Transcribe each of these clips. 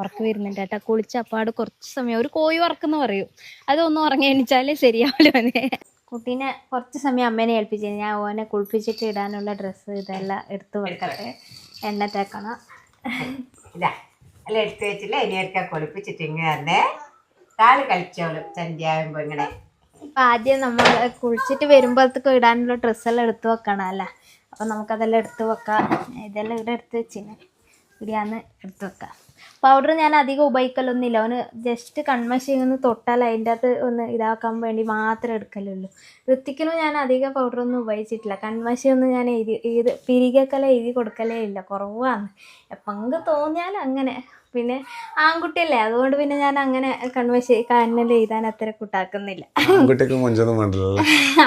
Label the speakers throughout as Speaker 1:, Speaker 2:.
Speaker 1: ഉറക്കം വരുന്നുണ്ട് കേട്ടോ. കുളിച്ച അപ്പാട് കുറച്ച് സമയം ഒരു കോഴി ഉറക്കെന്ന് പറയും, അതൊന്നും ഉറങ്ങി എണിച്ചാലേ ശരിയാവില്ല. കുട്ടീനെ കുറച്ച് സമയം അമ്മേനെ ഏൽപ്പിച്ചു. ഞാൻ ഓനെ കുളിപ്പിച്ചിട്ട് ഇടാനുള്ള ഡ്രസ്സ് ഇതെല്ലാം എടുത്ത് വെക്കട്ടെ. എണ്ണ തേക്കണം.
Speaker 2: അല്ല എടുത്ത് വെച്ചില്ല, ഇനിയൊക്കെ കുളിപ്പിച്ചിട്ട് ഇങ്ങനെ കാല് കളിച്ചോളും സന്ധ്യയാകുമ്പോ ഇങ്ങനെ.
Speaker 1: ആദ്യം നമ്മൾ കുളിച്ചിട്ട് വരുമ്പോഴത്തേക്കും ഇടാനുള്ള ഡ്രസ്സെല്ലാം എടുത്ത് വെക്കണം അല്ലേ. അപ്പം നമുക്കതെല്ലാം എടുത്ത് വെക്കാം. ഇതെല്ലാം ഇവിടെ എടുത്ത് വെച്ചിന്, ഇവിടെയാന്ന് എടുത്ത് വെക്കാം. പൗഡർ ഞാൻ അധികം ഉപയോഗിക്കലൊന്നുമില്ല. അവന് ജസ്റ്റ് കൺമഷി ഒന്ന് തൊട്ടാൽ അതിൻ്റെ അകത്ത് ഒന്ന് ഇതാക്കാൻ വേണ്ടി മാത്രമേ എടുക്കലുള്ളൂ. ഋത്തിക്കിനും ഞാൻ അധികം പൗഡറൊന്നും ഉപയോഗിച്ചിട്ടില്ല. കൺമഷിയൊന്നും ഞാൻ പിരികക്കെല്ലാം എഴുതി കൊടുക്കലേ ഇല്ല, കുറവാണ്. എപ്പോൾ തോന്നിയാൽ അങ്ങനെ. പിന്നെ ആൺകുട്ടിയല്ലേ, അതുകൊണ്ട് പിന്നെ ഞാൻ അങ്ങനെ കൺമഷി കണ്ണിൽ എഴുതാൻ അത്ര കൂട്ടാക്കുന്നില്ല.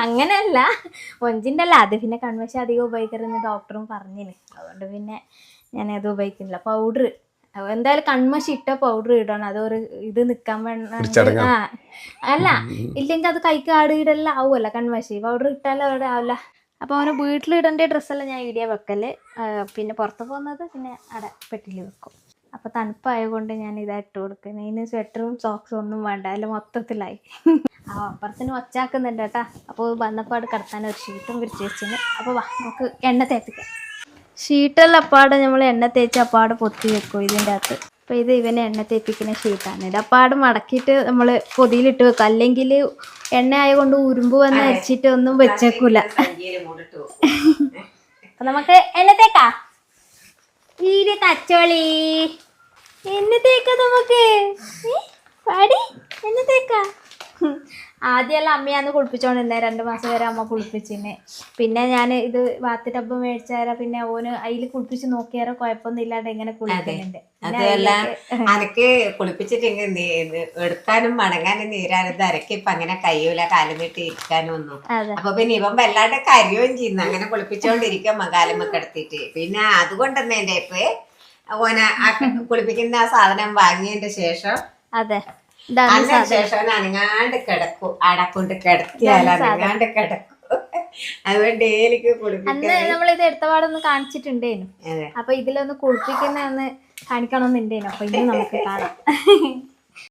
Speaker 1: അങ്ങനെയല്ല, മൊഞ്ചിൻ്റെ അല്ല അത്. പിന്നെ കൺമഷി അധികം ഉപയോഗിക്കരുതെന്ന് ഡോക്ടറും പറഞ്ഞിന്. അതുകൊണ്ട് പിന്നെ ഞാനത് ഉപയോഗിക്കുന്നില്ല. പൗഡർ എന്തായാലും കൺമഷി ഇട്ട പൗഡർ ഇടണം, അതൊരു ഇത് നിൽക്കാൻ വേണ്ട. അല്ല ഇല്ലെങ്കിൽ അത് കൈക്ക് ആടുകിടെല്ലാം ആവുമല്ലോ കൺമഷി. പൗഡർ ഇട്ടാലും അവിടെ ആവില്ല. അപ്പോൾ അവന് വീട്ടിലിടേണ്ട ഡ്രസ്സെല്ലാം ഞാൻ ഇടിയാ വെക്കല്. പിന്നെ പുറത്ത് പോകുന്നത് പിന്നെ അവിടെ പെട്ടിയിൽ വെക്കും. അപ്പോൾ തണുപ്പായതുകൊണ്ട് ഞാൻ ഇതായിട്ട് കൊടുക്കുന്നത്. ഇതിന് സ്വെറ്ററും സോക്സും ഒന്നും വേണ്ട, അതിൽ മൊത്തത്തിലായി. അപ്പുറത്തിന് ഒച്ചാക്കുന്നുണ്ട് കേട്ടോ. അപ്പോൾ വന്നപ്പാട് കിടത്താൻ ഒരു ഷീറ്റും വിരിച്ച് വെച്ചിന്. അപ്പോൾ വാ നമുക്ക് എണ്ണ തേപ്പിക്കാം. ഷീറ്റെല്ലാം അപ്പാട് നമ്മൾ എണ്ണ തേച്ച് അപ്പാട് പൊത്തി വെക്കും ഇതിൻ്റെ അകത്ത്. അപ്പോൾ ഇത് ഇവനെ എണ്ണ തേപ്പിക്കുന്ന ഷീറ്റാണ്. ഇത് അപ്പാട് മടക്കിയിട്ട് നമ്മൾ പൊതിയിലിട്ട് വെക്കും, അല്ലെങ്കിൽ എണ്ണ ആയതുകൊണ്ട് ഉരുമ്പ് വന്ന് അരിച്ചിട്ട് ഒന്നും വെച്ചേക്കൂല. അപ്പം നമുക്ക് എണ്ണ തേക്കാം. വീട് തച്ചോളി എണ്ണ തേക്കാം നമുക്ക്. പാടി എണ്ണ തേക്കാം. ആദ്യമെല്ലാം അമ്മയാന്ന് കുളിപ്പിച്ചോണ്ടിരുന്നത്. 2 മാസം വരെ അമ്മ കുളിപ്പിച്ചിന്നെ. പിന്നെ ഞാൻ ഇത് ബാത്ത് ടബ് മേടിച്ചാൽ പിന്നെ ഓന് അതിൽ കുളിപ്പിച്ച് നോക്കിയാലോ കുഴപ്പമൊന്നും ഇല്ലാണ്ട് എങ്ങനെ കുളിക്കുന്നുണ്ട്.
Speaker 2: അനക്ക് കുളിപ്പിച്ചിട്ട് എടുക്കാനും മടങ്ങാനും നീരാനും അരക്ക് ഇപ്പൊ അങ്ങനെ കഴിയൂല, കാലുമിട്ട് ഇരിക്കാനും ഒന്നും. അപ്പൊ പിന്നെ ഇവൻ വല്ലാണ്ട് കരിയും ചെയ്യുന്നു അങ്ങനെ കുളിപ്പിച്ചോണ്ടിരിക്കും കാലുമൊക്കെ എടുത്തിട്ട്. പിന്നെ അതുകൊണ്ട് തന്നെ എന്റെ ഇപ്പൊ ഓന കുളിപ്പിക്കുന്ന ആ സാധനം വാങ്ങിയതിന്റെ ശേഷം ശേഷം അനങ്ങാണ്ട് കിടക്കും. അടക്കൊണ്ട് കിടത്തിയാൽ അനങ്ങാണ്ട് കിടക്കും. അതുകൊണ്ട് ഡെയിലിക്ക് കുളിപ്പിക്കും.
Speaker 1: നമ്മളിത് എടുത്തപാടൊന്ന് കാണിച്ചിട്ടുണ്ടേനു. അപ്പൊ ഇതിലൊന്ന് കുളിപ്പിക്കുന്ന ഒന്ന് കാണിക്കണമെന്നുണ്ടേനു. അപ്പൊ ഇന്ന് നമുക്ക് കാണാം.